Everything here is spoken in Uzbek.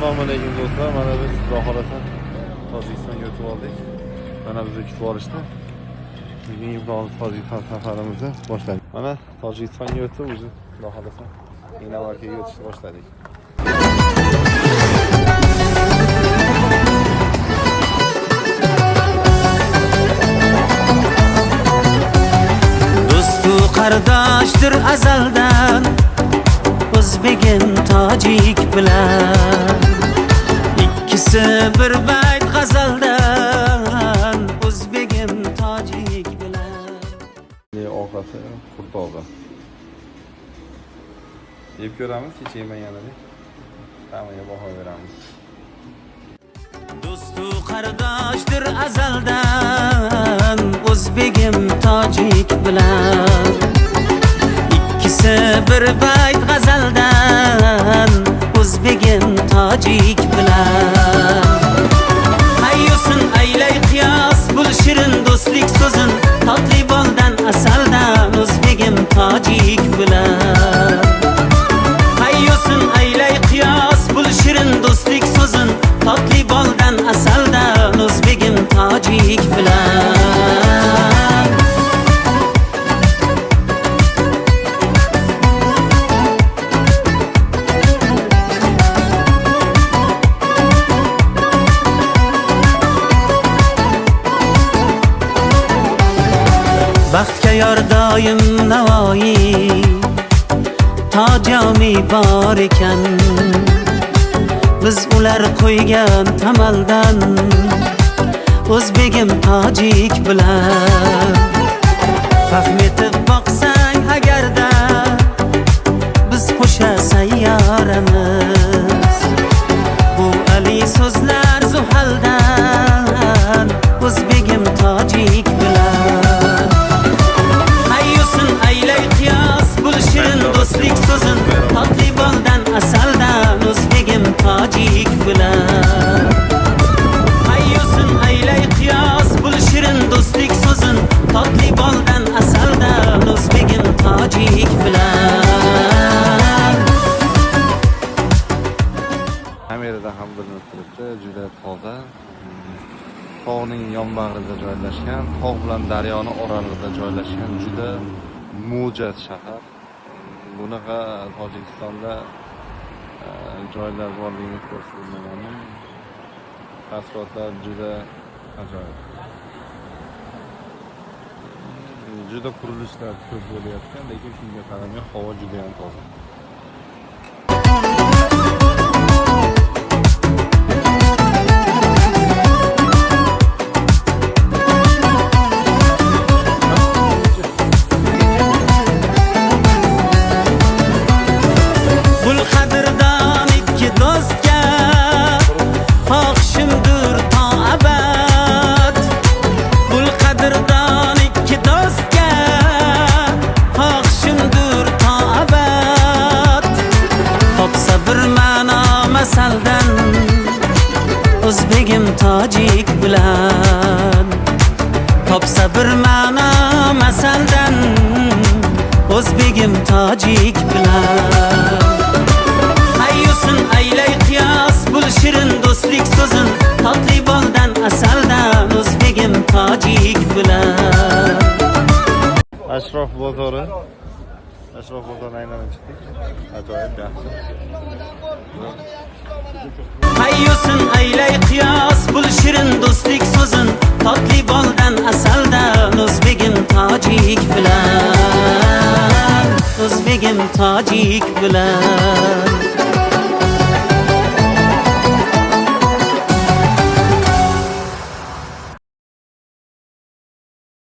Assalomu alaykum do'stlar. Mana biz Xudo xolasa Tojikistonga o'tib oldik. Mana bizni kutib olishdi. Bugun imkonsiz Tojikiston safarimizni boshladik. Mana Tojikistonga o'tib, o'zi Xudo xolasa Inovakiga o'tishni boshladik. Do'stu qardoshdir azaldan, o'zbegim tojik bilan. İkisi bir bayt g'azaldan, o'zbegim tojik bilan. Ovqati qurtog'i. Yeb ko'ramiz, kecha yemaganini. Ta'miga baho beramiz. Do'stu qardoshdir azaldan, o'zbegim tojik bilan. İkisi bir bayt g'azaldan, o'zbegim tojik bilan. Hayyusun aylay qiyos, bul shirin do'stlik so'zin, totli boldan asaldan, o'zbegim tojik bilan. Hayyusun aylay qiyos, bul shirin do'stlik so'zin, totli boldan asaldan, o'zbegim tojik bilan. Baxtga yor doim Navoiy, tojami bor ekan. Biz ular qo'ygan tamaldan, o'zbegim tojik bilan. Fahm etib boqsang agarda, biz qo'sha sayyoramiz. Bu ali so'zlar zuhaldan, o'zbegim tojik bilan. Hayyusun aylay qiyos, bul shirin do'stlik so'zin, totli boldan asaldan, o'zbegim tojik bilan. Hayyusun aylay qiyos, bul shirin do'stlik so'zin, totli boldan asaldan, o'zbegim tojik bilan. Kamerada ham bilinib turibdi, juda toza. Tog'ning yonbag'rida joylashgan, tog' bilan daryoni oralig'ida joylashgan juda mo'jaz shahar. Bunaqa Tojikistonda joylar borligini ko'rsatilmagan. Taassurotlar juda ajoyib. Juda qurilishlar ko'p bo'layotgan, lekin shunga qaramay havo juda ham toza. Masaldan, o'zbegim tojik bilan. Topsa bir ma'no masaldan, o'zbegim tojik bilan. Hayyusun aylay qiyos, bul shirin do'stlik so'zin, totli boldan asaldan, o'zbegim tojik bilan. Ashrof bozori. Ashrof bozoridan aylanib chiqdik. Ajoyib yaxshi. Hayyusun aylay qiyos, bul shirin do'stlik so'zin, totli boldan asaldan, o'zbegim tojik bilan. O'zbegim tojik bilan.